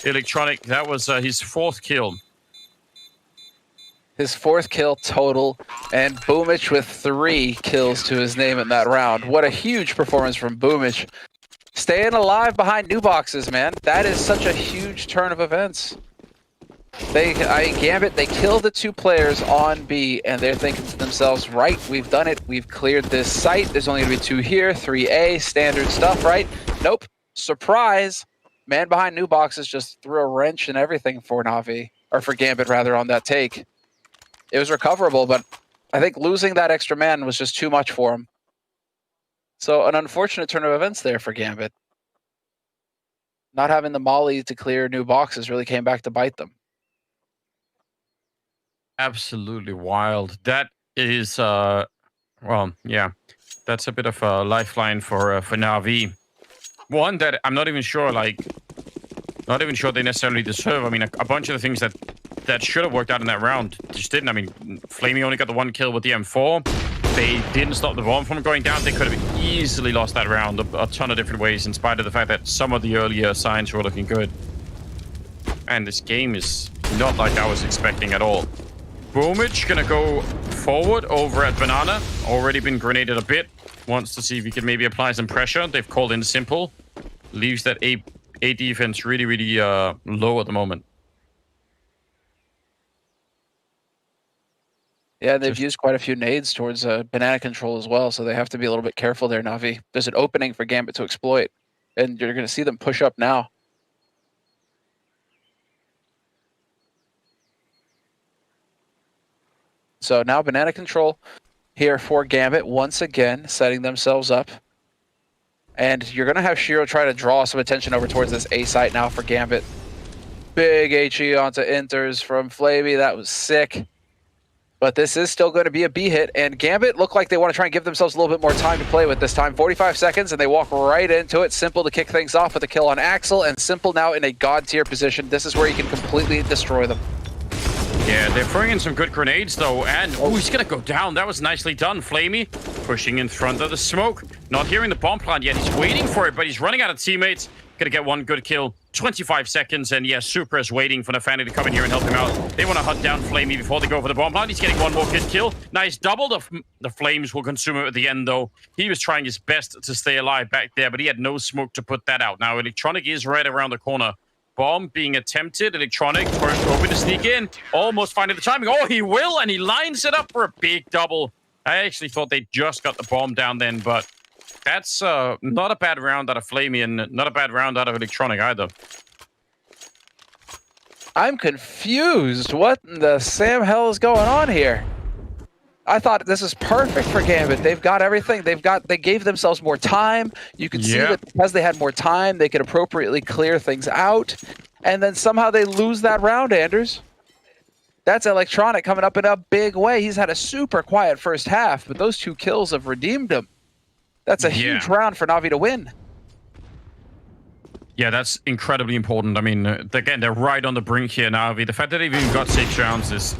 Electronic. That was his 4th kill. His 4th kill total, and Boomich with 3 kills to his name in that round. What a huge performance from Boomich. Staying alive behind new boxes, man. That is such a huge turn of events. Gambit, they killed the 2 players on B, and they're thinking to themselves, right, we've done it. We've cleared this site. There's only going to be 2 here, 3A, standard stuff, right? Nope. Surprise. Man behind new boxes just threw a wrench and everything for NaVi, or for Gambit, rather, on that take. It was recoverable, but I think losing that extra man was just too much for him. So an unfortunate turn of events there for Gambit. Not having the molly to clear new boxes really came back to bite them. Absolutely wild. That is, well, yeah, that's a bit of a lifeline for NaVi. One that I'm not even sure, not even sure they necessarily deserve. I mean, a bunch of the things that should have worked out in that round just didn't. I mean, Flamey only got the 1 kill with the M4. They didn't stop the bomb from going down. They could have easily lost that round a ton of different ways, in spite of the fact that some of the earlier signs were looking good. And this game is not like I was expecting at all. Boomich gonna go forward over at Banana. Already been grenaded a bit. Wants to see if he can maybe apply some pressure. They've called in Simple. Leaves that A defense really, really low at the moment. Yeah, they've used quite a few nades towards banana control as well, so they have to be a little bit careful there, NaVi. There's an opening for Gambit to exploit, and you're going to see them push up now. So now banana control here for Gambit, once again, setting themselves up. And you're going to have Shiro try to draw some attention over towards this A site now for Gambit. Big HE onto enters from Flavey. That was sick. But this is still going to be a B hit, and Gambit look like they want to try and give themselves a little bit more time to play with this time. 45 seconds, and they walk right into it. Simple to kick things off with a kill on Axel, and Simple now in a god tier position. This is where he can completely destroy them. Yeah, they're throwing in some good grenades, though, and oh, he's going to go down. That was nicely done. Flamey pushing in front of the smoke. Not hearing the bomb plant yet. He's waiting for it, but he's running out of teammates. Going to get 1 good kill. 25 seconds, and yeah, Super is waiting for NaVi to come in here and help him out. They want to hunt down Flamey before they go for the bomb plant. He's getting 1 more good kill. Nice double. The flames will consume him at the end, though. He was trying his best to stay alive back there, but he had no smoke to put that out. Now, Electronic is right around the corner. Bomb being attempted. Electronic first hoping to sneak in. Almost finding the timing. Oh, he will, and he lines it up for a big double. I actually thought they just got the bomb down then, but that's not a bad round out of Flamey, and not a bad round out of Electronic either. I'm confused. What in the Sam hell is going on here? I thought this is perfect for Gambit. They've got everything. They gave themselves more time. You could see that because they had more time, they could appropriately clear things out. And then somehow they lose that round, Anders. That's Electronic coming up in a big way. He's had a super quiet first half, but those 2 kills have redeemed him. That's a huge round for NaVi to win. Yeah, that's incredibly important. I mean, again, they're right on the brink here, NaVi. The fact that they've even got 6 rounds is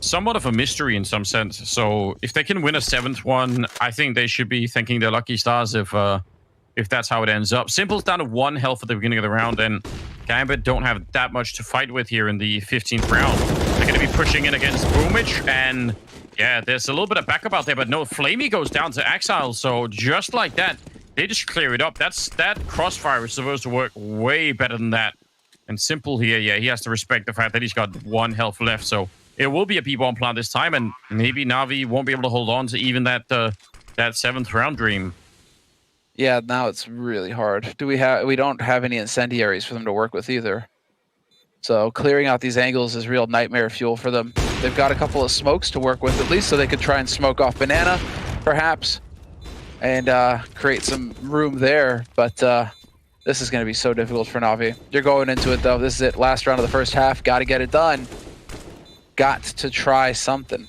somewhat of a mystery in some sense. So if they can win a 7th one, I think they should be thanking their lucky stars if that's how it ends up. Simple's down to 1 health at the beginning of the round, and Gambit don't have that much to fight with here in the 15th round. They're going to be pushing in against Boomich, and yeah, there's a little bit of backup out there, but no, Flamey goes down to Exile, so just like that, they just clear it up. That crossfire is supposed to work way better than that. And Simple here, yeah, he has to respect the fact that he's got 1 health left, so it will be a B-bomb plant this time, and maybe NaVi won't be able to hold on to even that 7th round dream. Yeah, now it's really hard. We don't have any incendiaries for them to work with either. So clearing out these angles is real nightmare fuel for them. They've got a couple of smokes to work with at least, so they could try and smoke off Banana, perhaps, and create some room there. But this is going to be so difficult for NaVi. You're going into it, though. This is it. Last round of the first half. Got to get it done. Got to try something.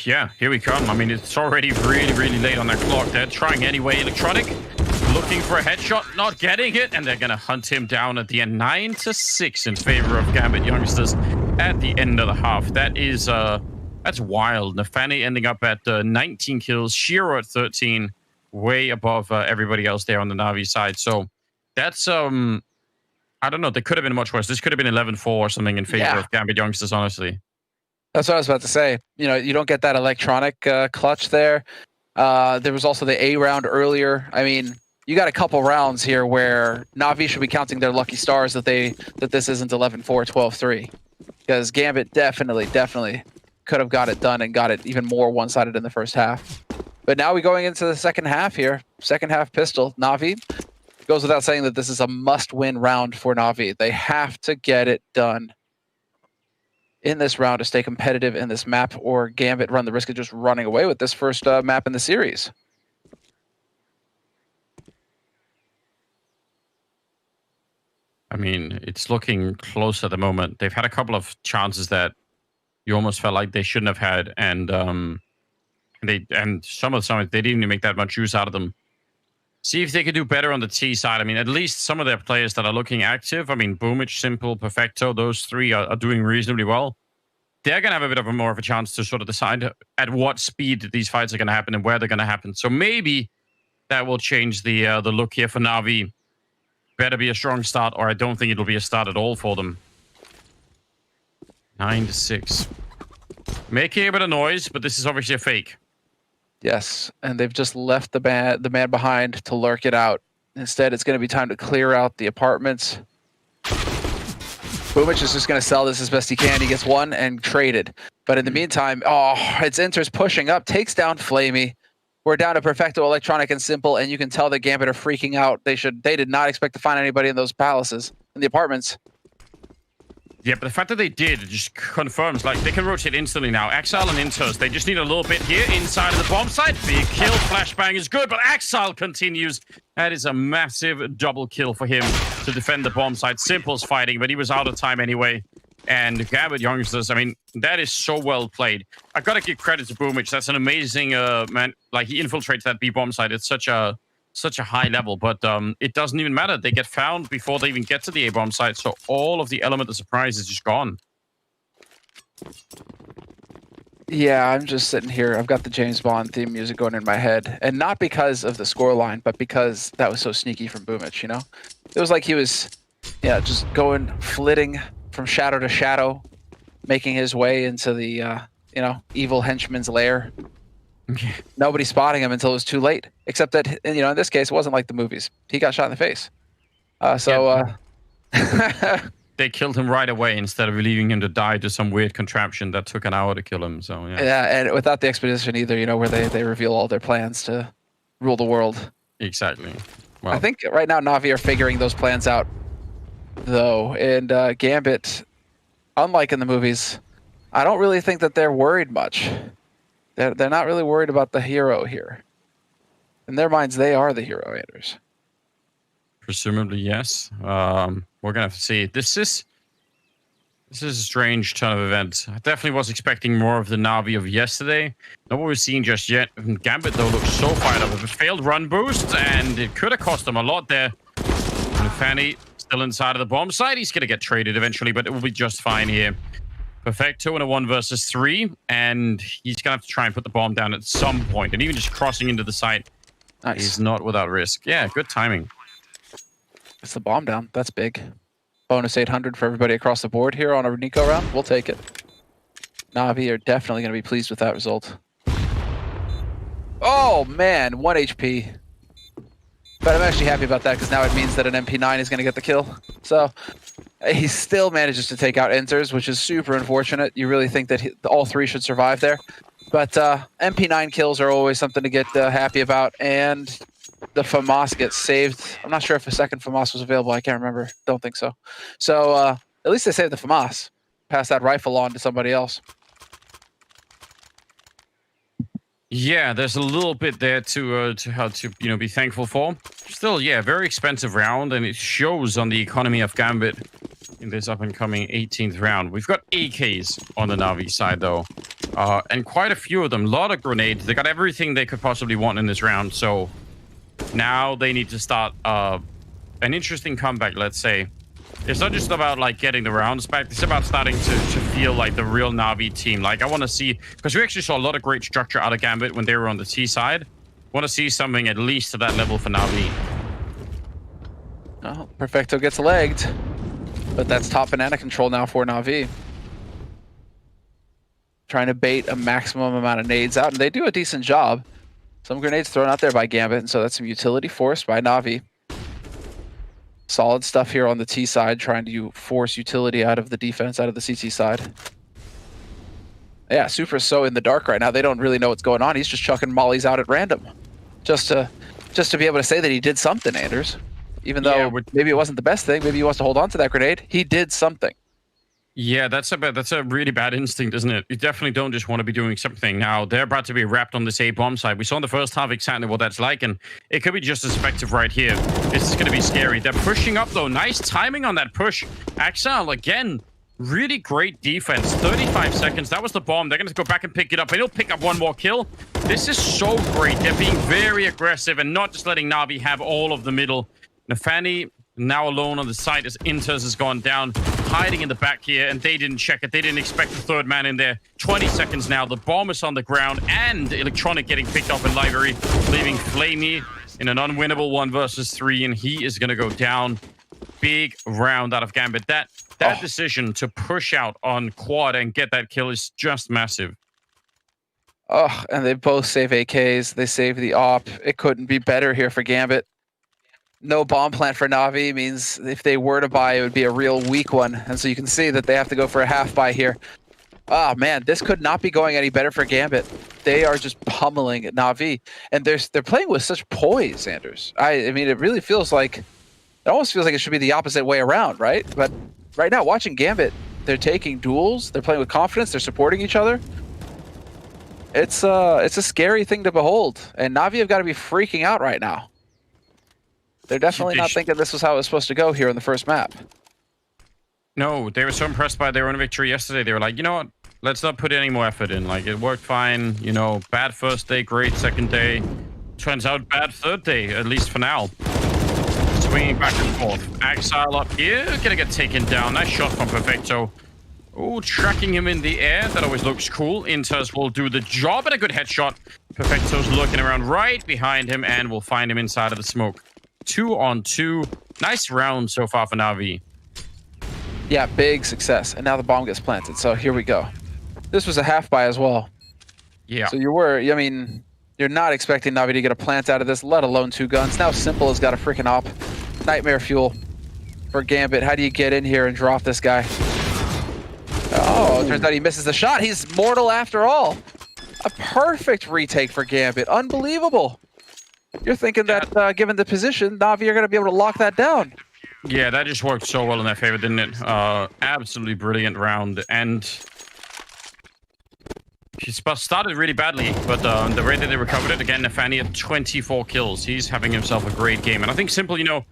Yeah, here we come. I mean, it's already really, really late on that clock. They're trying anyway. Electronic looking for a headshot, not getting it, and they're going to hunt him down at the end. 9-6 in favor of Gambit youngsters at the end of the half. That is, that's wild. NaVi ending up at 19 kills, Shiro at 13, way above everybody else there on the NaVi side. So that's I don't know. They could have been much worse. This could have been 11-4 or something in favor of Gambit youngsters, honestly. That's what I was about to say. You know, you don't get that electronic clutch there. There was also the A round earlier. I mean, you got a couple rounds here where NaVi should be counting their lucky stars that this isn't 11-4, 12-3. Because Gambit definitely could have got it done and got it even more one-sided in the first half. But now we're going into the second half here. Second half pistol. NaVi, goes without saying that this is a must-win round for NaVi. They have to get it done in this round to stay competitive in this map, or Gambit run the risk of just running away with this first map in the series. I mean, it's looking close at the moment. They've had a couple of chances that you almost felt like they shouldn't have had, and some of the they didn't even make that much use out of them. See if they could do better on the T side. I mean, at least some of their players that are looking active. I mean, Boomich, Simple, Perfecto, those three are doing reasonably well. They're going to have a bit of more of a chance to sort of decide at what speed these fights are going to happen and where they're going to happen. So maybe that will change the look here for NaVi. Better be a strong start, or I don't think it'll be a start at all for them. 9-6. Making a bit of noise, but this is obviously a fake. Yes, and they've just left the man behind to lurk it out. Instead, it's going to be time to clear out the apartments. Boomich is just going to sell this as best he can. He gets one and traded. But in the meantime, it's Inter's pushing up, takes down Flamey. We're down to Perfecto, Electronic, and Simple, and you can tell that Gambit are freaking out. They did not expect to find anybody in those palaces, in the apartments. Yeah, but the fact that they did just confirms, like, they can rotate instantly now. Exile and Inters, they just need a little bit here inside of the bomb site. Big kill, flashbang is good, but Exile continues. That is a massive double kill for him to defend the bomb site. Simple's fighting, but he was out of time anyway. And Gambit youngsters, I mean, that is so well played. I gotta give credit to Boomich. That's an amazing, man, like, he infiltrates that B bomb site. It's such a high level, but it doesn't even matter. They get found before they even get to the A-bomb site, so all of the element of surprise is just gone. Yeah, I'm just sitting here. I've got the James Bond theme music going in my head, and not because of the scoreline, but because that was so sneaky from Boomich, you know? It was like he was, just flitting from shadow to shadow, making his way into the, evil henchman's lair. Nobody spotting him until it was too late. Except that, in this case, it wasn't like the movies. He got shot in the face. They killed him right away instead of leaving him to die to some weird contraption that took an hour to kill him. So yeah. Yeah, and without the expedition either, where they reveal all their plans to rule the world. Exactly. Well, I think right now NaVi are figuring those plans out, though. And Gambit, unlike in the movies, I don't really think that they're worried much. They're not really worried about the hero here. In their minds, they are the hero, Anders. Presumably, yes. We're gonna have to see. This is a strange turn of events. I definitely was expecting more of the NaVi of yesterday. Not what we're seeing just yet. Gambit, though, looks so fired up. A failed run boost, and it could have cost them a lot there. And Fanny still inside of the bomb site. He's gonna get traded eventually, but it will be just fine here. Perfecto in a 1 versus 3, and he's gonna have to try and put the bomb down at some point. And even just crossing into the site is not without risk. Yeah, good timing. It's the bomb down. That's big. Bonus 800 for everybody across the board here on a Nico round. We'll take it. NaVi are definitely going to be pleased with that result. Oh, man. 1 HP. But I'm actually happy about that because now it means that an MP9 is going to get the kill. So he still manages to take out Enters, which is super unfortunate. You really think that all three should survive there. But MP9 kills are always something to get happy about. And the FAMAS gets saved. I'm not sure if a second FAMAS was available. I can't remember. Don't think so. So at least they saved the FAMAS. Pass that rifle on to somebody else. Yeah, there's a little bit there to how to be thankful for. Still, yeah, very expensive round, and it shows on the economy of Gambit in this up and coming 18th round. We've got AKs on the NaVi side though, and quite a few of them. A lot of grenades. They got everything they could possibly want in this round. So now they need to start an interesting comeback. Let's say it's not just about like getting the rounds back. It's about starting to feel like the real NaVi team. Like I want to see, because we actually saw a lot of great structure out of Gambit when they were on the T side. Want to see something at least to that level for NaVi. Oh, Perfecto gets legged. But that's top banana control now for NaVi. Trying to bait a maximum amount of nades out, and they do a decent job. Some grenades thrown out there by Gambit, and so that's some utility forced by NaVi. Solid stuff here on the T side, trying to force utility out of the defense, out of the CT side. Yeah, Supra's so in the dark right now. They don't really know what's going on. He's just chucking mollies out at random, just to be able to say that he did something, Anders. Even though maybe it wasn't the best thing, maybe he wants to hold on to that grenade. He did something. Yeah, that's a really bad instinct, isn't it? You definitely don't just want to be doing something. Now, they're about to be wrapped on this A-bomb side. We saw in the first half exactly what that's like, and it could be just as effective right here. This is going to be scary. They're pushing up, though. Nice timing on that push. yXo, again, really great defense. 35 seconds. That was the bomb. They're going to go back and pick it up, and he'll pick up one more kill. This is so great. They're being very aggressive and not just letting NaVi have all of the middle. NaFani now alone on the site as Inters has gone down, hiding in the back here, and they didn't check it. They didn't expect the third man in there. 20 seconds now. The bomb is on the ground, and Electronic getting picked up in library, leaving Flamey in an unwinnable 1 versus 3, and he is going to go down. Big round out of Gambit. That decision to push out on quad and get that kill is just massive. Oh, and they both save AKs. They save the op. It couldn't be better here for Gambit. No bomb plant for NaVi means if they were to buy, it would be a real weak one. And so you can see that they have to go for a half buy here. Oh, man, this could not be going any better for Gambit. They are just pummeling at NaVi. And they're playing with such poise, Anders. I mean, it really feels like... It almost feels like it should be the opposite way around, right? But right now, watching Gambit, they're taking duels. They're playing with confidence. They're supporting each other. It's a scary thing to behold. And NaVi have got to be freaking out right now. They're definitely not thinking this was how it was supposed to go here in the first map. No, they were so impressed by their own victory yesterday. They were like, you know what? Let's not put any more effort in. Like, it worked fine. You know, bad first day, great second day. Turns out bad third day, at least for now. Swinging back and forth. Exile up here. Gonna get taken down. Nice shot from Perfecto. Oh, tracking him in the air. That always looks cool. Inters will do the job, and a good headshot. Perfecto's looking around right behind him, and we'll find him inside of the smoke. 2 on 2. Nice round so far for NaVi. Yeah, big success. And now the bomb gets planted. So here we go. This was a half buy as well. Yeah. So I mean, you're not expecting NaVi to get a plant out of this, let alone 2 guns. Now Simple has got a freaking op. Nightmare fuel for Gambit. How do you get in here and drop this guy? Oh, it turns out he misses the shot. He's mortal after all. A perfect retake for Gambit. Unbelievable. You're thinking that, given the position, NaVi are going to be able to lock that down. Yeah, that just worked so well in their favor, didn't it? Absolutely brilliant round. And he started really badly, but the way that they recovered it, again, NaFani at 24 kills. He's having himself a great game. And I think Simple, you know,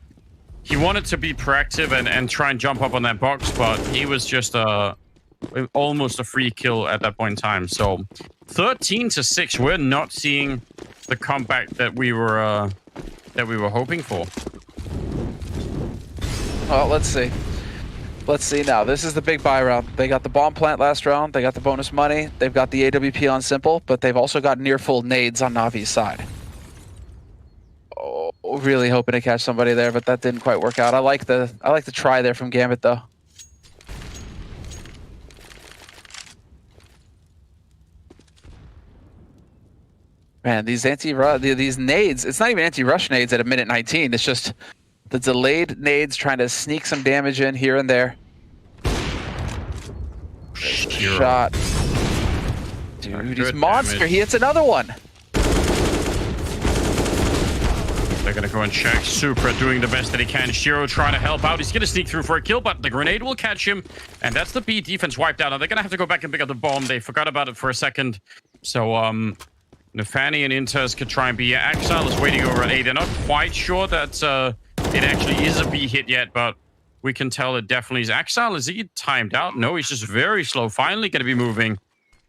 he wanted to be proactive and try and jump up on that box, but he was just almost a free kill at that point in time. So 13-6, we're not seeing the comeback that we were hoping for. Well, let's see. Let's see now. This is the big buy round. They got the bomb plant last round. They got the bonus money. They've got the AWP on Simple, but they've also got near full nades on NaVi's side. Oh, really hoping to catch somebody there, but that didn't quite work out. I like the try there from Gambit though. Man, these nades, it's not even anti-rush nades at a minute 19. It's just the delayed nades trying to sneak some damage in here and there. Shot. Dude, he's monster. Damage. He hits another one. They're going to go and check. Supra doing the best that he can. Shiro trying to help out. He's going to sneak through for a kill, but the grenade will catch him. And that's the B defense wiped out. Now they're going to have to go back and pick up the bomb. They forgot about it for a second. So, NaFani and Inters could try and be. Exile is waiting over at A. They're not quite sure that it actually is a B hit yet, but we can tell it definitely is. Exile, is he timed out? No, he's just very slow. Finally going to be moving.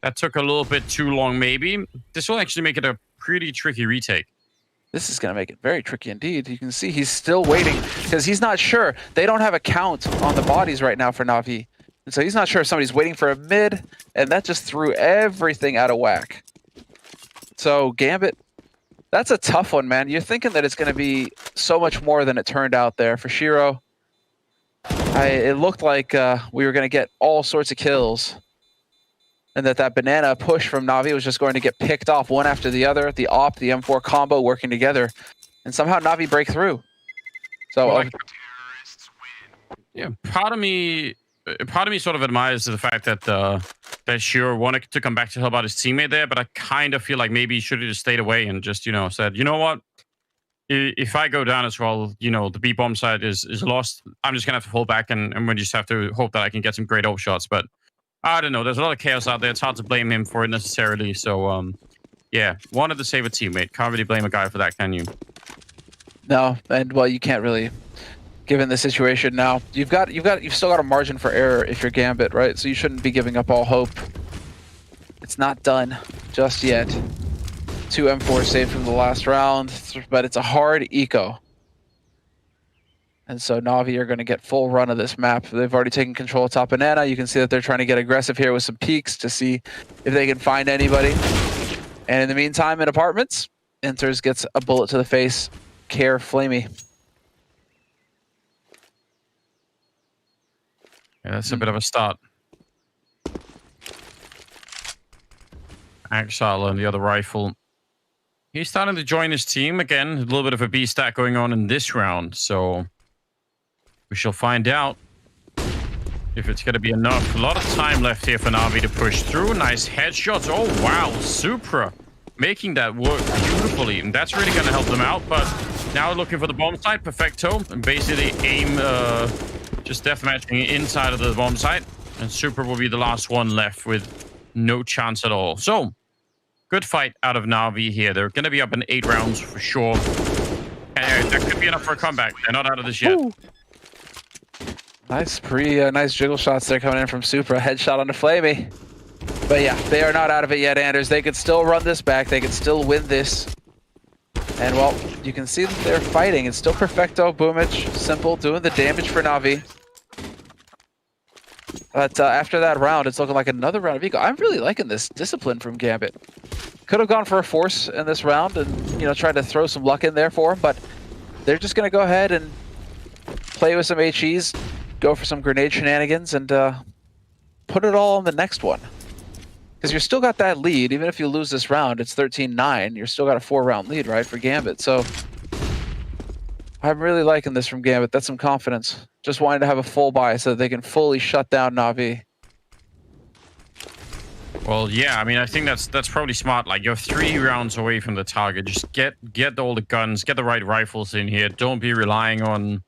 That took a little bit too long, maybe. This will actually make it a pretty tricky retake. This is going to make it very tricky indeed. You can see he's still waiting because he's not sure. They don't have a count on the bodies right now for NaVi. And so he's not sure if somebody's waiting for a mid, and that just threw everything out of whack. So Gambit, that's a tough one, man. You're thinking that it's going to be so much more than it turned out there for Shiro. It looked like we were going to get all sorts of kills. And that banana push from NaVi was just going to get picked off one after the other. The AWP, the M4 combo working together. And somehow NaVi break through. So, well, yeah, part of me sort of admires the fact that that Shure wanted to come back to help out his teammate there, but I kind of feel like maybe he should have just stayed away and just, said, you know what? If I go down as well, the B bomb side is lost. I'm just gonna have to fall back and we just have to hope that I can get some great AWP shots. But I don't know. There's a lot of chaos out there. It's hard to blame him for it necessarily. So yeah, wanted to save a teammate. Can't really blame a guy for that, can you? No, and well, you can't really, given the situation now. You've still got a margin for error if you're Gambit, right? So you shouldn't be giving up all hope. It's not done just yet. 2 M4 saved from the last round, but it's a hard eco. And so NaVi are going to get full run of this map. They've already taken control of top banana. You can see that they're trying to get aggressive here with some peeks to see if they can find anybody. And in the meantime, in apartments, Enters gets a bullet to the face. Care Flamey. Yeah, that's a bit of a start. Exile on the other rifle. He's starting to join his team again. A little bit of a B stack going on in this round, so we shall find out if it's going to be enough. A lot of time left here for NaVi to push through. Nice headshots. Oh, wow. Supra making that work beautifully, and that's really going to help them out. But now looking for the bomb site. Perfecto. And basically aim, just deathmatching inside of the bomb site. And Supra will be the last one left with no chance at all. So, good fight out of NaVi here. They're going to be up in 8 rounds for sure. And that could be enough for a comeback. They're not out of this yet. Ooh. Nice nice jiggle shots there coming in from Supra. Headshot on the Flamey. But yeah, they are not out of it yet, Anders. They could still run this back. They could still win this. And well, you can see that they're fighting. It's still Perfecto, Boomich, Simple, doing the damage for NaVi. But after that round, it's looking like another round of eco. I'm really liking this discipline from Gambit. Could have gone for a force in this round and, try to throw some luck in there for him, but they're just going to go ahead and play with some HEs, go for some grenade shenanigans, and put it all on the next one. Because you still got that lead. Even if you lose this round, it's 13-9. You're still got a 4-round lead, right, for Gambit. So I'm really liking this from Gambit. That's some confidence. Just wanting to have a full buy so that they can fully shut down NaVi. Well, yeah, I mean, I think that's probably smart. Like, you're 3 rounds away from the target. Just get all the guns, get the right rifles in here. Don't be relying on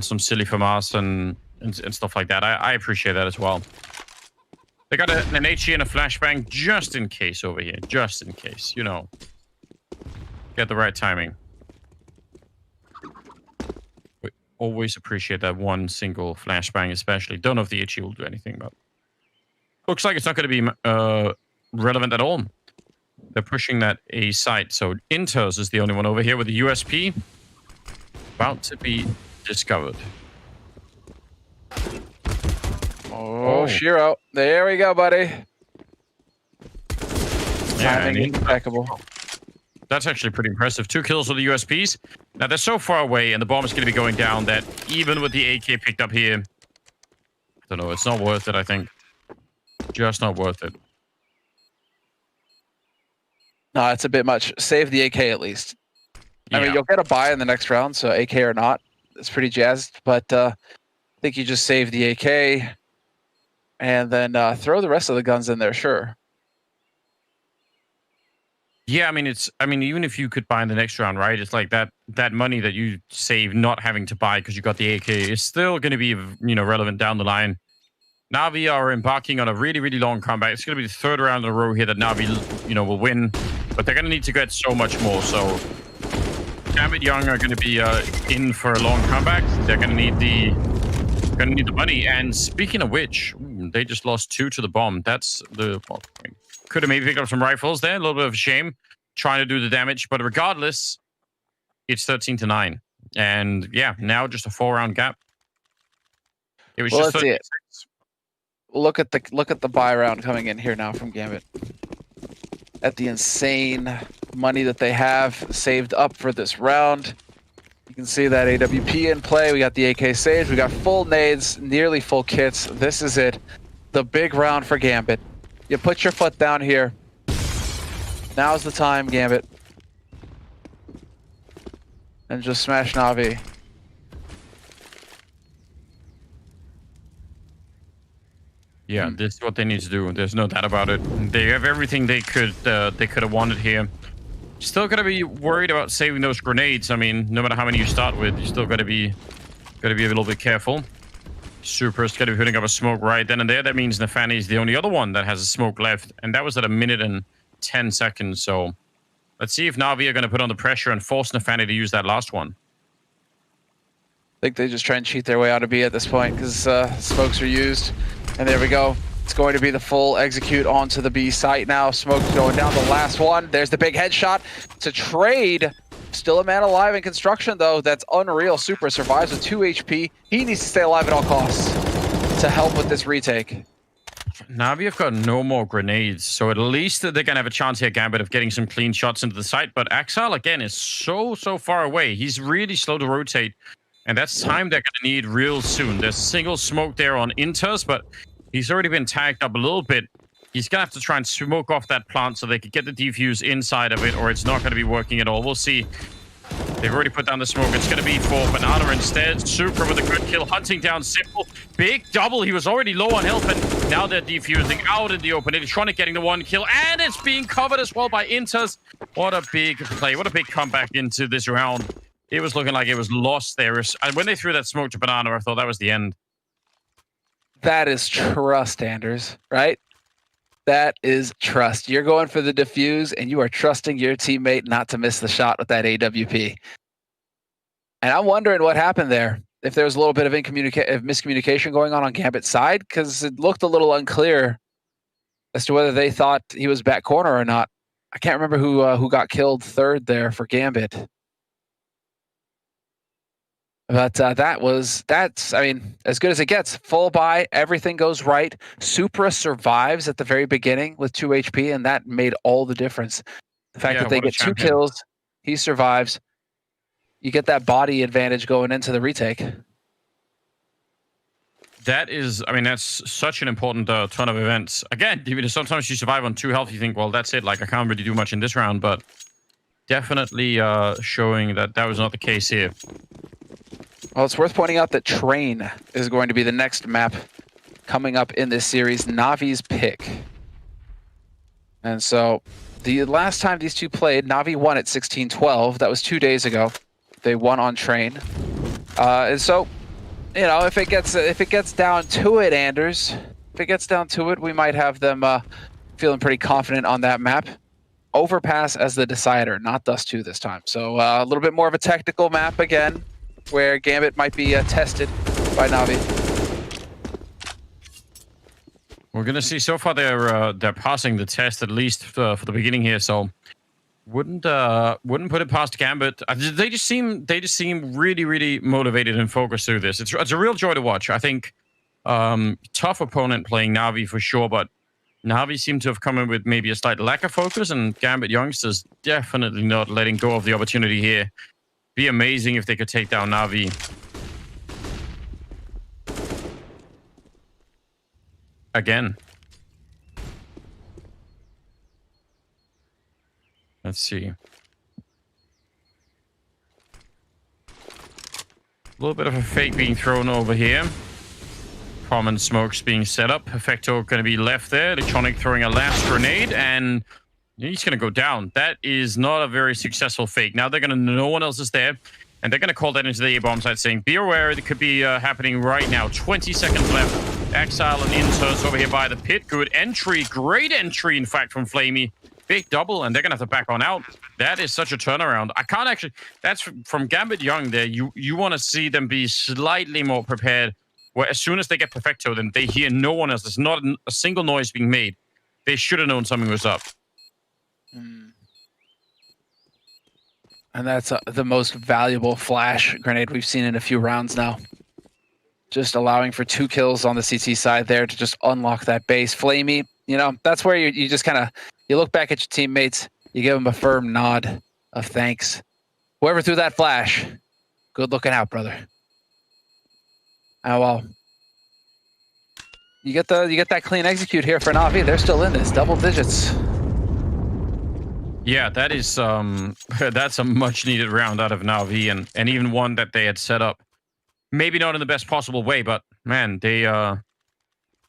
some silly FAMAS and stuff like that. I appreciate that as well. They got an HE and a flashbang just in case over here. Just in case, Get the right timing. We always appreciate that one single flashbang, especially. Don't know if the HE will do anything, but looks like it's not going to be relevant at all. They're pushing that A site. So Inters is the only one over here with the USP. About to be discovered. Oh, Shiro. There we go, buddy. Yeah, Timing impeccable. That's actually pretty impressive. 2 kills with the USPs. Now, they're so far away, and the bomb is going to be going down that even with the AK picked up here, I don't know, it's not worth it, I think. Just not worth it. No, it's a bit much. Save the AK at least. Yeah. I mean, you'll get a buy in the next round, so AK or not, it's pretty jazzed. But I think you just save the AK and then throw the rest of the guns in there, sure. Yeah, I mean, even if you could buy in the next round, right? It's like that money that you save not having to buy because you got the AK is still going to be, relevant down the line. NaVi are embarking on a really, really long comeback. It's going to be the 3rd round in a row here that NaVi, will win. But they're going to need to get so much more. So Gambit Young are going to be in for a long comeback. They're going to need the money. And speaking of which, they just lost 2 to the bomb. That's the... Could have maybe picked up some rifles there. A little bit of a shame trying to do the damage. But regardless, it's 13-9. And yeah, now just a 4-round gap. It was just 36. Look at the buy round coming in here now from Gambit. At the insane money that they have saved up for this round. You can see that AWP in play. We got the AK Sage. We got full nades, nearly full kits. This is it. The big round for Gambit. You put your foot down here. Now's the time, Gambit. And just smash NaVi. Yeah, this is what they need to do. There's no doubt about it. They have everything they could have wanted here. Still gotta be worried about saving those grenades. I mean, no matter how many you start with, you still gotta be a little bit careful. Super's gotta be putting up a smoke right then and there. That means NaVi is the only other one that has a smoke left, and that was at 1 minute and 10 seconds. So let's see if NaVi are gonna put on the pressure and force NaVi to use that last one. I think they just try and cheat their way out of B at this point because smokes are used. And there we go. It's going to be the full execute onto the B site now. Smoke's going down the last one. There's the big headshot to trade. Still a man alive in construction, though. That's unreal. Super survives with 2 HP. He needs to stay alive at all costs to help with this retake. NaVi have got no more grenades, so at least they're going to have a chance here, Gambit, of getting some clean shots into the site. But Axel, again, is so far away. He's really slow to rotate, and that's time they're going to need real soon. There's single smoke there on Inters, but he's already been tagged up a little bit. He's going to have to try and smoke off that plant so they could get the defuse inside of it, or it's not going to be working at all. We'll see. They've already put down the smoke. It's going to be for Banana instead. Super with a good kill, hunting down Simple. Big double. He was already low on health, and now they're defusing out in the open. Electronic getting the 1 kill, and it's being covered as well by Inters. What a big play. What a big comeback into this round. It was looking like it was lost there. And when they threw that smoke to Banana, I thought that was the end. That is trust, Anders, right? That is trust. You're going for the defuse, and you are trusting your teammate not to miss the shot with that AWP. And I'm wondering what happened there. If there was a little bit of miscommunication going on Gambit's side, because it looked a little unclear as to whether they thought he was back corner or not. I can't remember who got killed third there for Gambit. But that's, I mean, as good as it gets. Full buy, everything goes right. Supra survives at the very beginning with 2 HP, and that made all the difference. The fact that they get 2 kills, he survives. You get that body advantage going into the retake. That is, I mean, that's such an important turn of events. Again, sometimes you survive on 2 health, you think, well, that's it. Like, I can't really do much in this round, but definitely showing that that was not the case here. Well, it's worth pointing out that Train is going to be the next map coming up in this series, NaVi's pick. And so the last time these two played, NaVi won at 16-12. That was 2 days ago. They won on Train. And so, you know, if it gets down to it, Anders, if it gets down to it, we might have them feeling pretty confident on that map. Overpass as the decider, not Dust 2 this time. So a little bit more of a technical map again, where Gambit might be tested by NaVi. We're gonna see. So far, they're passing the test at least for the beginning here. So wouldn't put it past Gambit. They just seem really motivated and focused through this. It's a real joy to watch. I think tough opponent playing NaVi for sure, but NaVi seem to have come in with maybe a slight lack of focus, and Gambit youngsters definitely not letting go of the opportunity here. Be amazing if they could take down NaVi. Again. Let's see. A little bit of a fake being thrown over here. Common smokes being set up. Perfecto going to be left there. Electronic throwing a last grenade, and he's going to go down. That is not a very successful fake. Now they're going to, no one else is there, and they're going to call that into the A-bomb site saying, be aware, it could be happening right now. 20 seconds left. Exile and Inters over here by the pit. Good entry. Great entry, in fact, from Flamey. Big double, and they're going to have to back on out. That is such a turnaround. I can't actually... That's from Gambit Young there. You want to see them be slightly more prepared, where as soon as they get Perfecto, then they hear no one else. There's not a single noise being made. They should have known something was up. And that's the most valuable flash grenade we've seen in a few rounds now. Just allowing for 2 kills on the CT side there to just unlock that base. Flamey, you know, that's where you just kind of, you look back at your teammates, you give them a firm nod of thanks. Whoever threw that flash, Good looking out, brother. Oh well. You get that clean execute here for NaVi. They're still in this, double digits. Yeah, that is that's a much needed round out of NaVi, and even one that they had set up. Maybe not in the best possible way, but man, they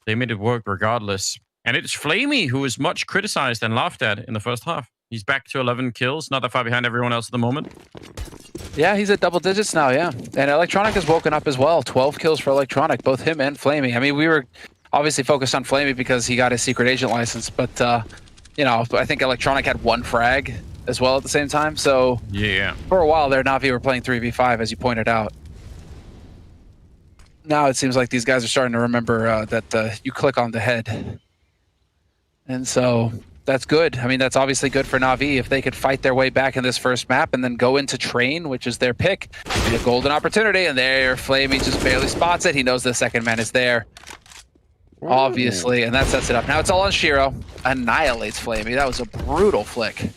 made it work regardless. And it's Flamey, who is much criticized and laughed at in the first half. He's back to 11 kills, not that far behind everyone else at the moment. Yeah, he's at double digits now, yeah. And Electronic has woken up as well. 12 kills for Electronic, both him and Flamey. I mean, we were obviously focused on Flamey because he got his secret agent license, but, you know, I think Electronic had 1 frag as well at the same time. So, yeah, for a while there, NaVi were playing 3v5, as you pointed out. Now it seems like these guys are starting to remember that you click on the head. And so that's good. I mean, that's obviously good for NaVi if they could fight their way back in this first map and then go into Train, which is their pick. Be a golden opportunity, and there Flamey just barely spots it. He knows the second man is there, obviously, and that sets it up. Now it's all on Shiro. Annihilates Flamey. That was a brutal flick.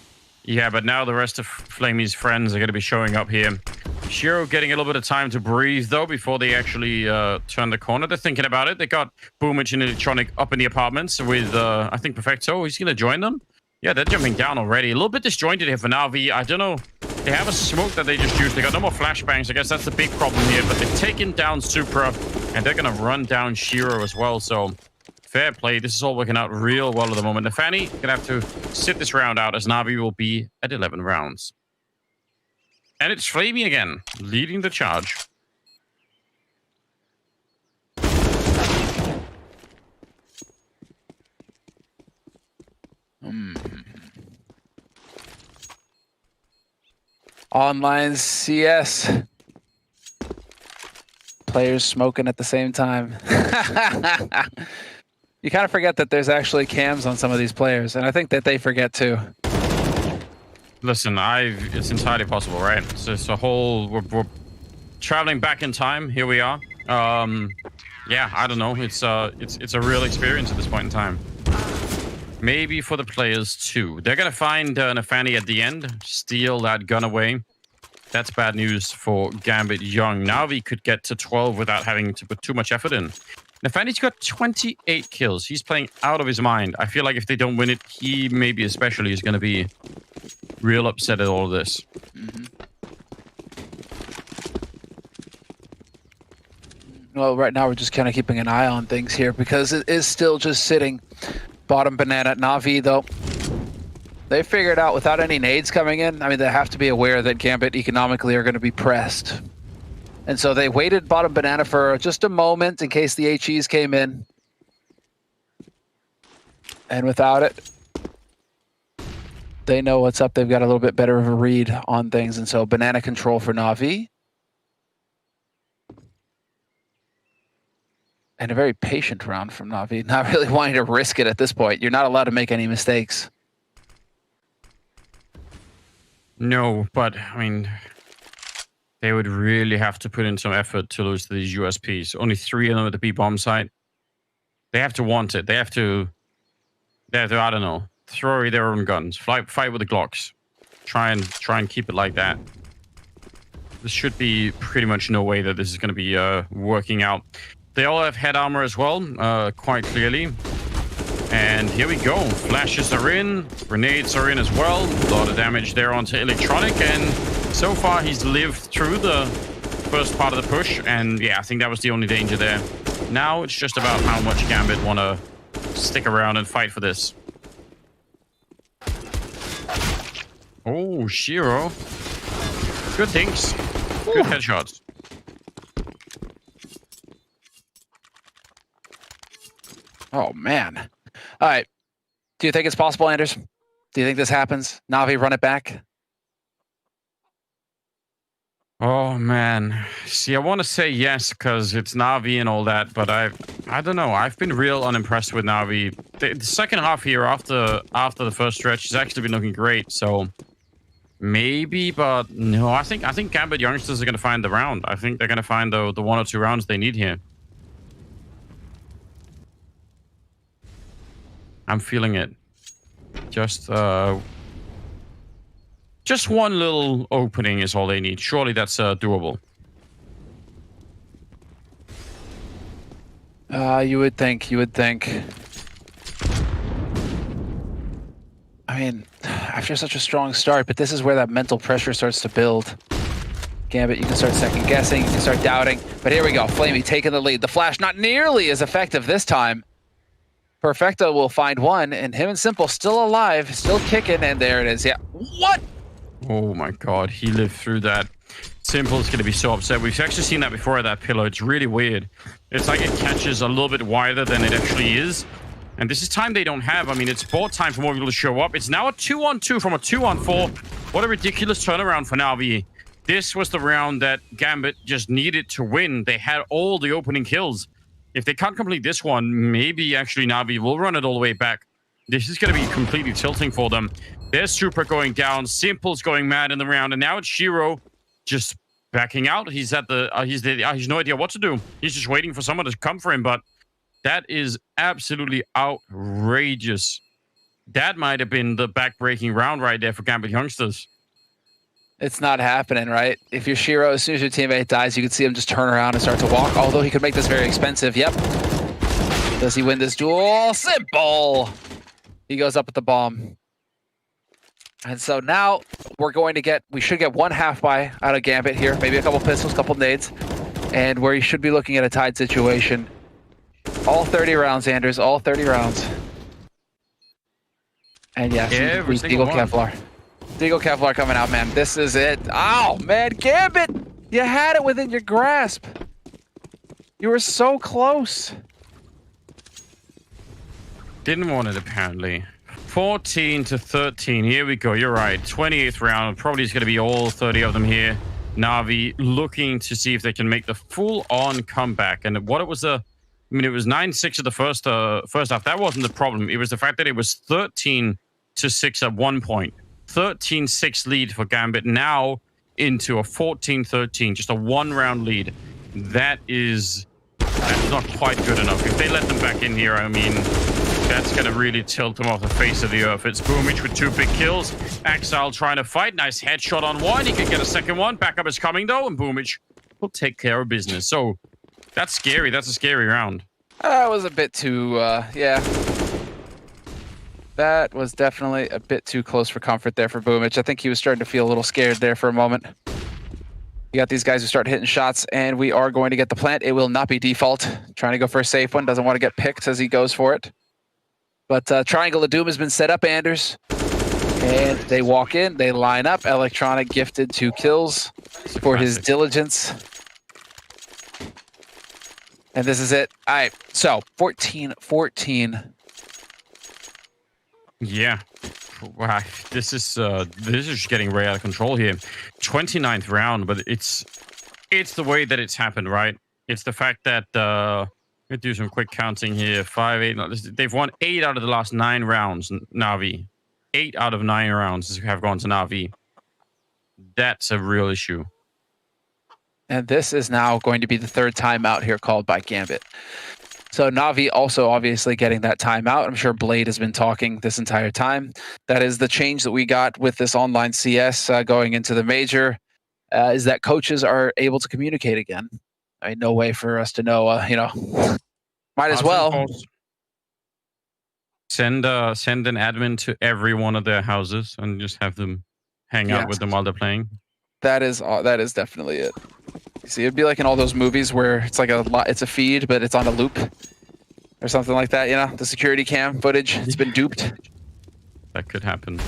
Yeah, but now the rest of Flamey's friends are going to be showing up here. Shiro getting a little bit of time to breathe, though, before they actually turn the corner. They're thinking about it. They got Boomage and Electronic up in the apartments with, I think, Perfecto. He's going to join them. Yeah, they're jumping down already. A little bit disjointed here for NaVi. I don't know. They have a smoke that they just used. They got no more flashbangs. I guess that's the big problem here. But they've taken down Supra, and they're going to run down Shiro as well. So, fair play. This is all working out real well at the moment. NaFanny going to have to sit this round out as NaVi will be at 11 rounds. And it's Flamey again, leading the charge. Online CS. Players smoking at the same time. You kind of forget that there's actually cams on some of these players, and I think that they forget too. Listen, it's entirely possible, right? So it's a whole... We're traveling back in time. Here we are. Yeah, I don't know. It's a real experience at this point in time. Maybe for the players, too. They're going to find NaFanny at the end, steal that gun away. That's bad news for Gambit Young. NaVi could get to 12 without having to put too much effort in. NaFanny's got 28 kills. He's playing out of his mind. I feel like if they don't win it, he maybe especially is going to be real upset at all of this. Well, right now we're just kind of keeping an eye on things here because it is still just sitting bottom banana. NaVi, though, they figured out without any nades coming in. I mean, they have to be aware that Gambit economically are going to be pressed. And so they waited bottom banana for just a moment in case the HEs came in. And without it, they know what's up. They've got a little bit better of a read on things. And so banana control for NaVi. And a very patient round from NaVi. Not really wanting to risk it at this point. You're not allowed to make any mistakes. No, but, I mean, they would really have to put in some effort to lose to these USPs. Only 3 of them at the B-bomb site. They have to want it. They have to, I don't know, throw away their own guns. Fight with the Glocks. Try and keep it like that. There should be pretty much no way that this is going to be working out. They all have head armor as well, quite clearly. And here we go. Flashes are in. Grenades are in as well. A lot of damage there onto Electronic. And so far, he's lived through the first part of the push. And yeah, I think that was the only danger there. Now it's just about how much Gambit want to stick around and fight for this. Oh, Shiro. Good things. Good headshots. Oh, man. All right. Do you think it's possible, Anders? Do you think this happens? NaVi run it back? Oh, man. See, I want to say yes because it's NaVi and all that, but I don't know. I've been real unimpressed with NaVi. The second half here after the first stretch has actually been looking great, so maybe, but no. I think Gambit youngsters are going to find the round. I think they're going to find the 1 or 2 rounds they need here. I'm feeling it. Just one little opening is all they need. Surely that's doable. You would think. You would think. I mean, after such a strong start, but this is where that mental pressure starts to build. Gambit, you can start second guessing, you can start doubting. But here we go, Flamey taking the lead. The flash not nearly as effective this time. Perfecto will find one, and him and Simple still alive, still kicking, and there it is. Yeah. What? Oh my god, he lived through that. Simple's going to be so upset. We've actually seen that before at that pillow. It's really weird. It's like it catches a little bit wider than it actually is. And this is time they don't have. I mean, it's board time for more people to show up. It's now a 2-on-2 from a 2-on-4. What a ridiculous turnaround for NaVi. This was the round that Gambit just needed to win. They had all the opening kills. If they can't complete this one, maybe actually NaVi will run it all the way back. This is going to be completely tilting for them. There's Super going down. Simple's going mad in the round. And now it's Shiro just backing out. He's at the... he's no idea what to do. He's just waiting for someone to come for him, but that is absolutely outrageous. That might have been the back-breaking round right there for Gambit youngsters. It's not happening, right? If you're Shiro, as soon as your teammate dies, you can see him just turn around and start to walk, although he could make this very expensive. Yep. Does he win this duel? Simple! He goes up with the bomb. And so now we're going to get... We should get one half-buy out of Gambit here. Maybe a couple pistols, couple nades. And where you should be looking at a tied situation. All 30 rounds, Anders. All 30 rounds. And yes, Eagle Kevlar. Eagle Kevlar coming out, man. This is it. Oh, man. Gambit! You had it within your grasp. You were so close. Didn't want it, apparently. 14-13. Here we go. You're right. 28th round. Probably is going to be all 30 of them here. NaVi looking to see if they can make the full-on comeback. And what it was I mean, it was 9-6 at the first half. That wasn't the problem. It was the fact that it was 13-6 at one point. 13-6 lead for Gambit. Now into a 14-13. Just a one-round lead. That's not quite good enough. If they let them back in here, I mean, that's going to really tilt them off the face of the earth. It's Boomich with 2 big kills. Axile trying to fight. Nice headshot on one. He can get a second one. Backup is coming, though, and Boomich will take care of business. So that's scary. That's a scary round. That was a bit too, yeah. That was definitely a bit too close for comfort there for Boomich. I think he was starting to feel a little scared there for a moment. You got these guys who start hitting shots, and we are going to get the plant. It will not be default. Trying to go for a safe one. Doesn't want to get picked as he goes for it. But Triangle of Doom has been set up, Anders. And they walk in. They line up. Electronic gifted 2 kills for his diligence. And this is it. All right. So 14-14. Yeah. Wow. This is just getting way out of control here. 29th round, but it's the way that it's happened, right? It's the fact that we'll do some quick counting here. 5, 8. They've won 8 out of the last 9 rounds. NaVi. 8 out of 9 rounds have gone to NaVi. That's a real issue. And this is now going to be the 3rd timeout here called by Gambit. So NaVi also obviously getting that timeout. I'm sure Blade has been talking this entire time. That is the change that we got with this online CS going into the major, is that coaches are able to communicate again. I mean, no way for us to know, might as well. Send an admin to every one of their houses and just have them hang out with them while they're playing. That is definitely it. See, it'd be like in all those movies where it's like it's a feed, but it's on a loop or something like that. You know, the security cam footage. It's been duped. That could happen.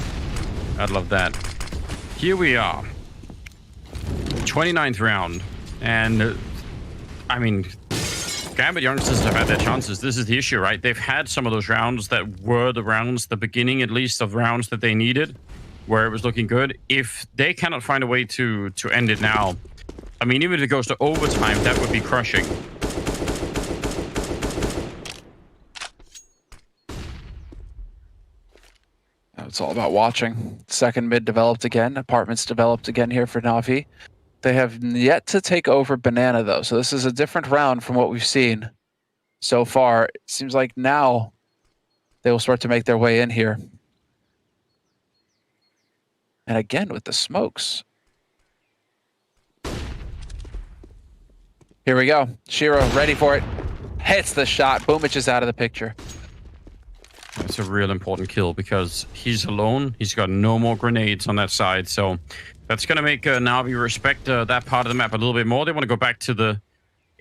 I'd love that. Here we are, 29th round, and I mean, Gambit youngsters have had their chances. This is the issue, right? They've had some of those rounds that were the rounds, the beginning at least of rounds that they needed, where it was looking good. If they cannot find a way to end it now, I mean, even if it goes to overtime, that would be crushing. It's all about watching. Second mid developed again. Apartments developed again here for NaVi. They have yet to take over Banana, though. So this is a different round from what we've seen so far. It seems like now they will start to make their way in here. And again with the smokes. Here we go. Shiro ready for it. Hits the shot. Boomich is out of the picture. That's a real important kill because he's alone. He's got no more grenades on that side. So that's going to make NaVi respect that part of the map a little bit more. They want to go back to the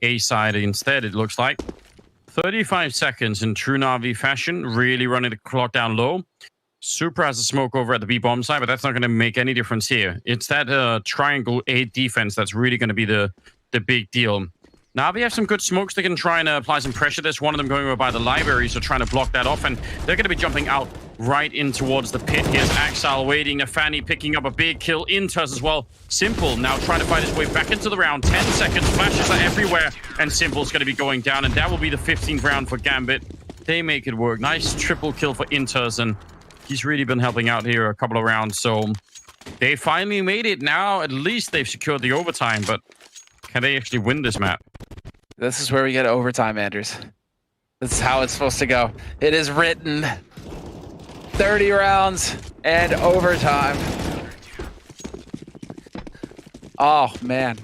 A side instead, it looks like. 35 seconds in true NaVi fashion, really running the clock down low. Super has a smoke over at the B bomb side, but that's not going to make any difference here. It's that triangle A defense that's really going to be the big deal. NaVi have some good smokes. They can try and apply some pressure. There's one of them going over by the library, so trying to block that off, and they're going to be jumping out right in towards the pit. Here's yXo waiting. NaVi picking up a big kill. Inters as well. Simple now trying to fight his way back into the round. 10 seconds. Flashes are everywhere, and Simple's going to be going down, and that will be the 15th round for Gambit. They make it work. Nice triple kill for Inters, and he's really been helping out here a couple of rounds, so they finally made it. Now at least they've secured the overtime, but can they actually win this map? This is where we get overtime, Anders. This is how it's supposed to go. It is written. 30 rounds and overtime. Oh, man.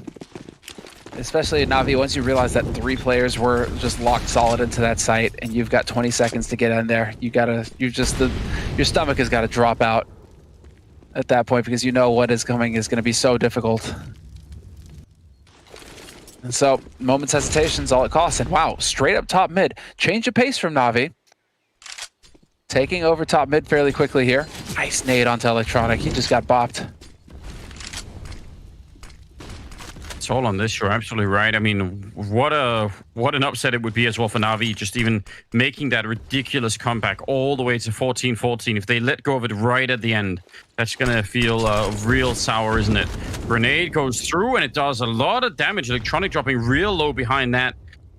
Especially in NaVi, once you realize that 3 players were just locked solid into that site and you've got 20 seconds to get in there, your stomach has got to drop out at that point because you know what is coming is going to be so difficult. And so, moment's hesitation is all it costs. And wow, straight up top mid. Change of pace from NaVi. Taking over top mid fairly quickly here. Nice nade onto Electronic. He just got bopped. It's all on this, you're absolutely right. I mean, what an upset it would be as well for NaVi, just even making that ridiculous comeback all the way to 14-14. If they let go of it right at the end, that's going to feel real sour, isn't it? Grenade goes through, and it does a lot of damage. Electronic dropping real low behind that,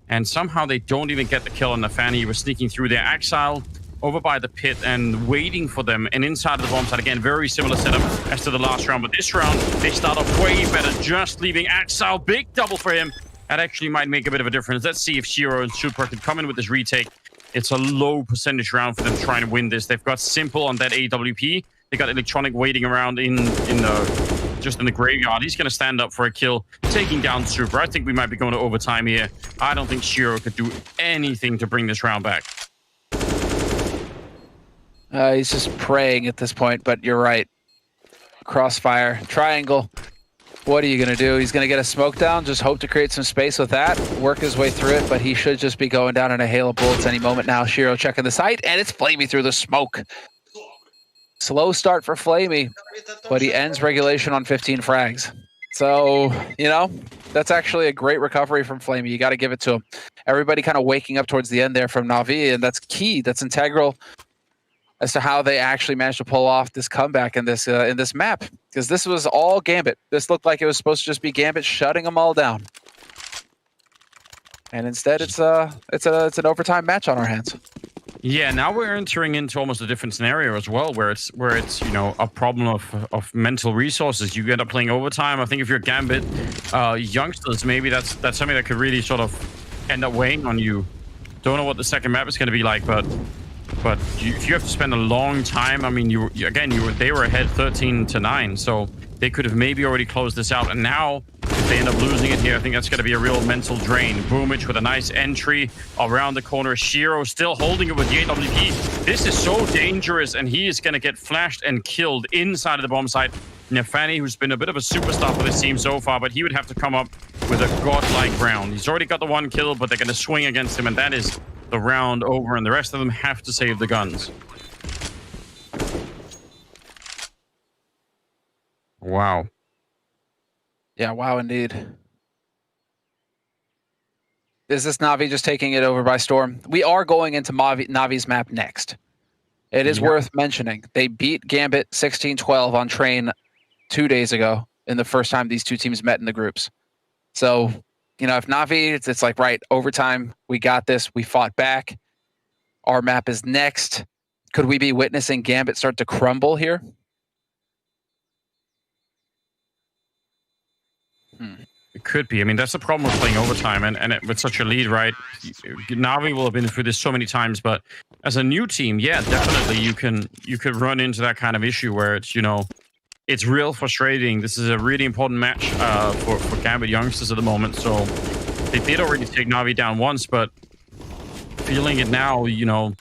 and somehow they don't even get the kill on NaVi. He was sneaking through there. Exile over by the pit and waiting for them, and inside of the bomb side again, very similar setup as to the last round, but this round they start off way better, just leaving Exile. Big double for him. That actually might make a bit of a difference. Let's see if Shiro and Super can come in with this retake. It's a low percentage round for them trying to win this. They've got Simple on that AWP. They got Electronic waiting around in the graveyard. He's going to stand up for a kill, taking down Super. I think we might be going to overtime here. I don't think Shiro could do anything to bring this round back. He's just praying at this point, but you're right. Crossfire, triangle. What are you going to do? He's going to get a smoke down, just hope to create some space with that, work his way through it, but he should just be going down in a hail of bullets any moment now. Shiro checking the site, and it's Flamey through the smoke. Slow start for Flamey, but he ends regulation on 15 frags. So, you know, that's actually a great recovery from Flamey. You got to give it to him. Everybody kind of waking up towards the end there from NaVi, and that's key. That's integral as to how they actually managed to pull off this comeback in this map, because this was all Gambit. This looked like it was supposed to just be Gambit shutting them all down, and instead it's an overtime match on our hands. Yeah, now we're entering into almost a different scenario as well, where it's you know, a problem of mental resources. You end up playing overtime. I think if you're Gambit youngsters, maybe that's something that could really sort of end up weighing on you. Don't know what the second map is going to be like, but if you have to spend a long time, I mean, they were ahead 13-9, so they could have maybe already closed this out. And now, if they end up losing it here, I think that's going to be a real mental drain. Boomich with a nice entry around the corner. Shiro still holding it with the AWP. This is so dangerous, and he is going to get flashed and killed inside of the bomb site. NaVi, who's been a bit of a superstar for this team so far, but he would have to come up with a godlike round. He's already got the one kill, but they're going to swing against him, and that is the round over, and the rest of them have to save the guns. Wow. Yeah, wow, indeed. Is this NaVi just taking it over by storm? We are going into NaVi's map next. It is worth mentioning. They beat Gambit 16-12 on train 2 days ago in the first time these two teams met in the groups. So, you know, if NaVi, it's like, right, overtime, we got this, we fought back. Our map is next. Could we be witnessing Gambit start to crumble here? It could be. I mean, that's the problem with playing overtime and with such a lead, right? NaVi will have been through this so many times, but as a new team, yeah, definitely you could run into that kind of issue where it's, you know, it's real frustrating. This is a really important match for Gambit youngsters at the moment. So they did already take NaVi down once, but feeling it now, you know,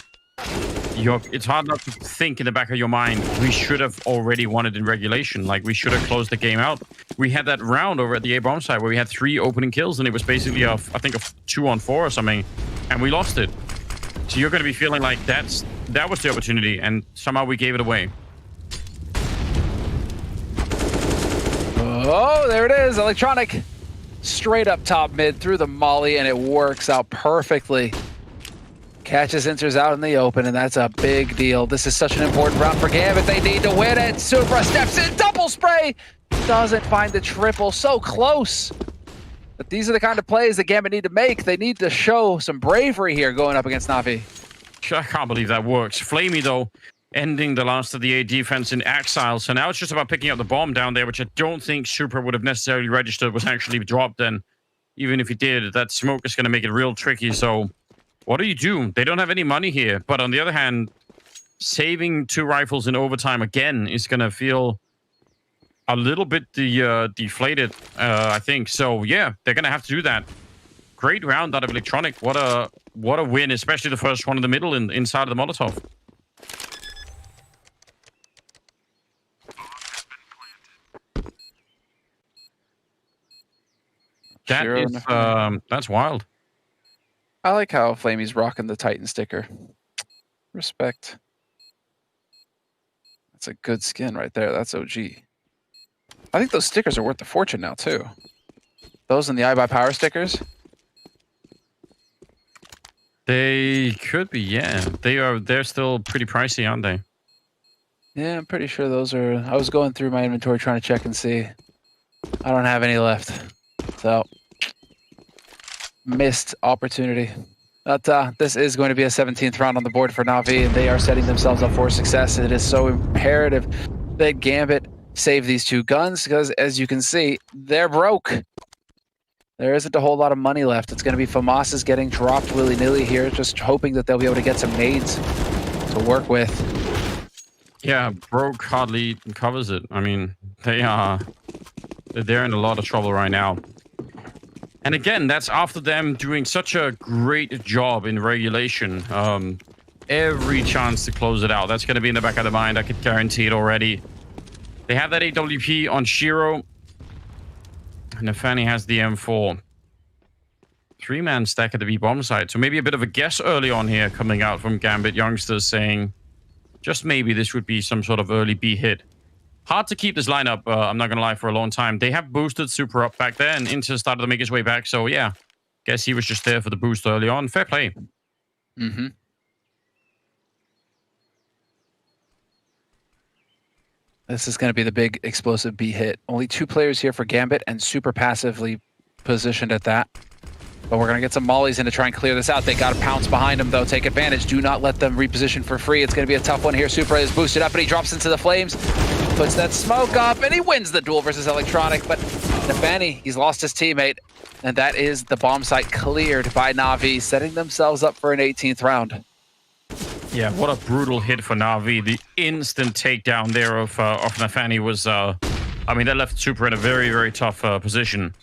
it's hard not to think in the back of your mind, we should have already won it in regulation. Like, we should have closed the game out. We had that round over at the A-bomb side where we had 3 opening kills, and it was basically, I think, a 2-on-4 or something, and we lost it. So you're going to be feeling like that was the opportunity, and somehow we gave it away. Oh, there it is. Electronic straight up top mid through the molly, and it works out perfectly. Catches enters out in the open, and that's a big deal. This is such an important round for Gambit. They need to win it. Supra steps in, double spray. Doesn't find the triple, so close. But these are the kind of plays that Gambit need to make. They need to show some bravery here going up against NaVi. I can't believe that works. Flamey, though, ending the last of the A defense in exile. So now it's just about picking up the bomb down there, which I don't think Supra would have necessarily registered was actually dropped. And even if he did, that smoke is going to make it real tricky. So what do? They don't have any money here. But on the other hand, saving 2 rifles in overtime again is going to feel a little bit deflated, I think. So, yeah, they're going to have to do that. Great round out of Electronic. What a win, especially the first one in the middle inside of the Molotov. That's wild. I like how Flamey's rocking the Titan sticker. Respect. That's a good skin right there. That's OG. I think those stickers are worth a fortune now, too. Those and the iBuyPower stickers. They could be, yeah. They're still pretty pricey, aren't they? Yeah, I'm pretty sure those are... I was going through my inventory trying to check and see. I don't have any left. So, missed opportunity. But this is going to be a 17th round on the board for NaVi, and they are setting themselves up for success. It is so imperative that Gambit save these 2 guns, because as you can see, they're broke. There isn't a whole lot of money left. It's going to be FAMAS's getting dropped willy-nilly here, just hoping that they'll be able to get some nades to work with. Yeah, broke hardly covers it. I mean, they're in a lot of trouble right now. And again, that's after them doing such a great job in regulation. Every chance to close it out. That's going to be in the back of the mind. I could guarantee it already. They have that AWP on Shiro. NaVi has the M4. 3-man stack at the B-bomb side. So maybe a bit of a guess early on here coming out from Gambit youngsters saying just maybe this would be some sort of early B hit. Hard to keep this lineup, I'm not going to lie, for a long time. They have boosted Super up back there, and Inter started to make his way back. So, yeah, guess he was just there for the boost early on. Fair play. Mm-hmm. This is going to be the big explosive B hit. Only 2 players here for Gambit, and super passively positioned at that. But we're going to get some mollies in to try and clear this out. They got to pounce behind them, though. Take advantage. Do not let them reposition for free. It's going to be a tough one here. Supra is boosted up, and he drops into the flames. Puts that smoke up, and he wins the duel versus Electronic. But NaVi, he's lost his teammate. And that is the bomb site cleared by NaVi, setting themselves up for an 18th round. Yeah, what a brutal hit for NaVi. The instant takedown there of NaVi was, I mean, that left Super in a very, very tough position.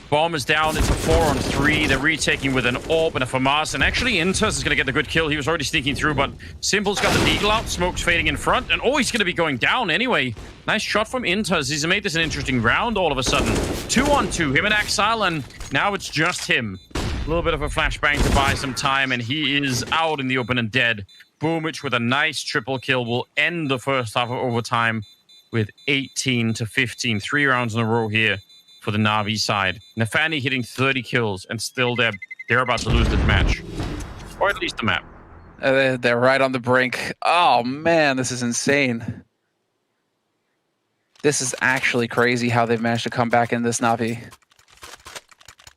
Bomb is down. It's a 4-on-3. They're retaking with an AWP and a FAMAS. And actually, Inters is going to get the good kill. He was already sneaking through, but Simple's got the deagle out. Smoke's fading in front. And oh, he's going to be going down anyway. Nice shot from Inters. He's made this an interesting round all of a sudden. 2-on-2. Him and Exile, and now it's just him. A little bit of a flashbang to buy some time, and he is out in the open and dead. Boomich with a nice triple kill will end the first half of overtime with 18-15. 3 rounds in a row here for the NaVi side. NaVi hitting 30 kills, and still they're about to lose this match. Or at least the map. They're right on the brink. Oh, man, this is insane. This is actually crazy how they've managed to come back in this NaVi.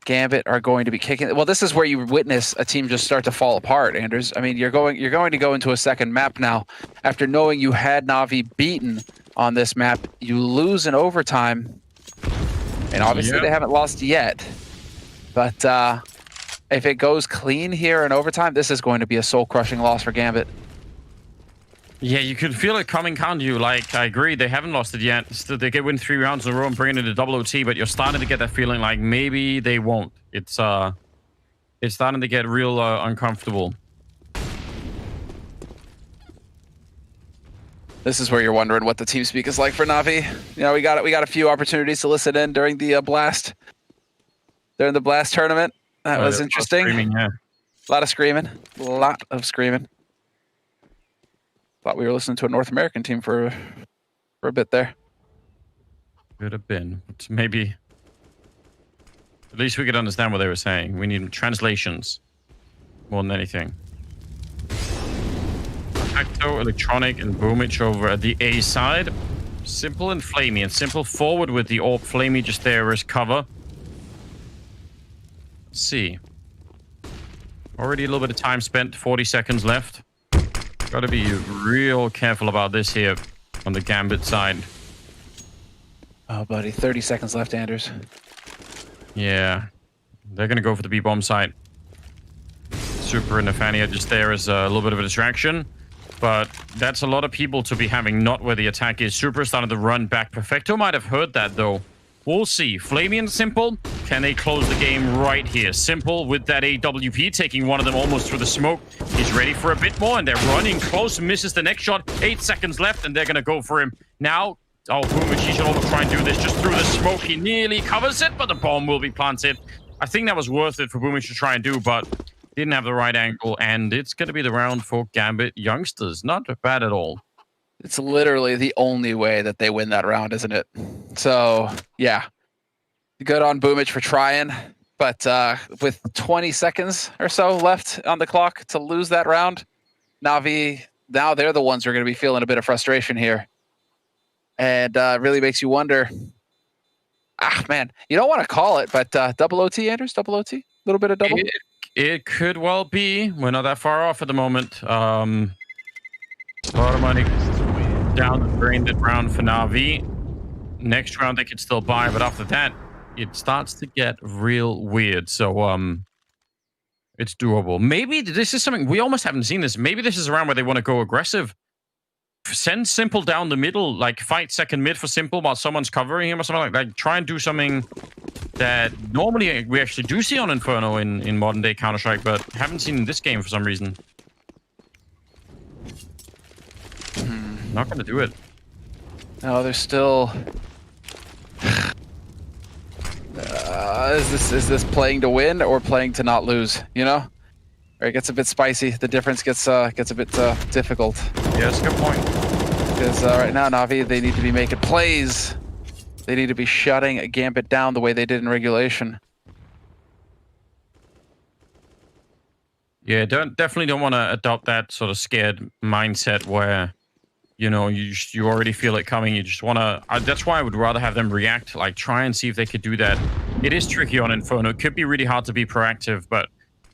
Gambit are going to be kicking. Well, this is where you witness a team just start to fall apart, Anders. I mean, you're going to go into a second map now. After knowing you had NaVi beaten on this map, you lose in overtime. And obviously they haven't lost yet. But if it goes clean here in overtime, this is going to be a soul-crushing loss for Gambit. Yeah, you could feel it coming, can't you? Like, I agree, they haven't lost it yet. Still, they could win 3 rounds in a row and bring it into double OT, but you're starting to get that feeling like maybe they won't. It's it's starting to get real uncomfortable. This is where you're wondering what the team speak is like for NaVi. You know, we got a few opportunities to listen in during the blast. During the blast tournament. That was interesting. Screaming, yeah. A lot of screaming. A lot of screaming. Thought we were listening to a North American team for a bit there. Could have been. But maybe. At least we could understand what they were saying. We need translations more than anything. YXo, Electronic, and Boomich over at the A side. Simple and Flamey. And Simple forward with the AWP. Flamey just there as cover. Let's see. Already a little bit of time spent. 40 seconds left. Got to be real careful about this here on the Gambit side. Oh, buddy. 30 seconds left, Anders. Yeah. They're going to go for the B-bomb site. Super and Nafania just there as a little bit of a distraction. But that's a lot of people to be having not where the attack is. Super started to run back. Perfecto might have heard that, though. We'll see. Flamey and Simple, can they close the game right here? Simple with that AWP, taking one of them almost through the smoke. He's ready for a bit more, and they're running close. Misses the next shot. 8 seconds left, and they're going to go for him. Now, oh, Boomich, he should almost try and do this just through the smoke. He nearly covers it, but the bomb will be planted. I think that was worth it for Boomich to try and do, but didn't have the right angle, and it's going to be the round for Gambit youngsters. Not bad at all. It's literally the only way that they win that round, isn't it? So, yeah. Good on Boomich for trying, but with 20 seconds or so left on the clock to lose that round, NaVi, now they're the ones who are going to be feeling a bit of frustration here. And really makes you wonder, man, you don't want to call it, but double OT, Anders? Double OT? A little bit of double? It could well be. We're not that far off at the moment. A lot of money down the drain that round for NaVi. Next round they could still buy, but after that, it starts to get real weird. So it's doable. Maybe this is something we almost haven't seen this. Maybe this is a round where they want to go aggressive. Send Simple down the middle, like fight second mid for Simple while someone's covering him or something like that. Try and do something that normally we actually do see on Inferno in modern day Counter-Strike, but haven't seen in this game for some reason. Not going to do it. No, there's still... is this playing to win or playing to not lose? You know, or it gets a bit spicy. The difference gets a bit difficult. Yeah, that's a good point. Because right now, NaVi, they need to be making plays. They need to be shutting a Gambit down the way they did in regulation. Yeah, definitely don't want to adopt that sort of scared mindset where, you know, you already feel it coming. You just want to... that's why I would rather have them react, like try and see if they could do that. It is tricky on Inferno. It could be really hard to be proactive, but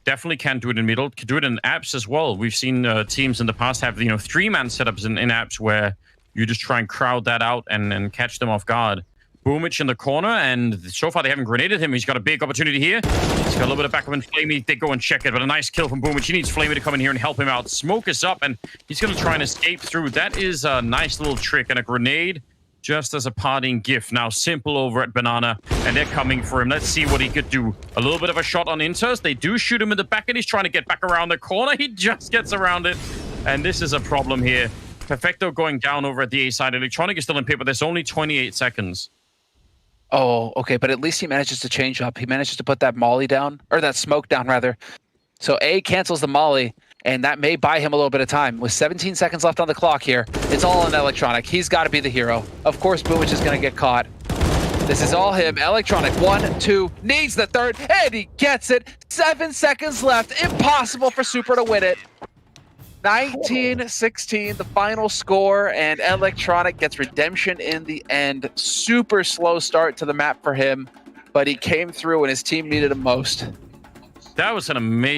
definitely can do it in middle. Could do it in apps as well. We've seen teams in the past have, you know, 3-man setups in apps where you just try and crowd that out and catch them off guard. Boomich in the corner, and so far they haven't grenaded him. He's got a big opportunity here. He's got a little bit of backup in Flamey. They go and check it, but a nice kill from Boomich. He needs Flamey to come in here and help him out. Smoke is up, and he's going to try and escape through. That is a nice little trick, and a grenade just as a parting gift. Now Simple over at Banana, and they're coming for him. Let's see what he could do. A little bit of a shot on Inters. They do shoot him in the back, and he's trying to get back around the corner. He just gets around it, and this is a problem here. Perfecto going down over at the A side. Electronic is still in pit, but there's only 28 seconds. Oh, okay, but at least he manages to change up. He manages to put that molly down, or that smoke down, rather. So A cancels the molly, and that may buy him a little bit of time. With 17 seconds left on the clock here, it's all on Electronic. He's got to be the hero. Of course, Boomich is going to get caught. This is all him. Electronic, 1, 2, needs the third, and he gets it. 7 seconds left. Impossible for Super to win it. 19-16, the final score, and Electronic gets redemption in the end. Super slow start to the map for him, but he came through when his team needed him most. That was an amazing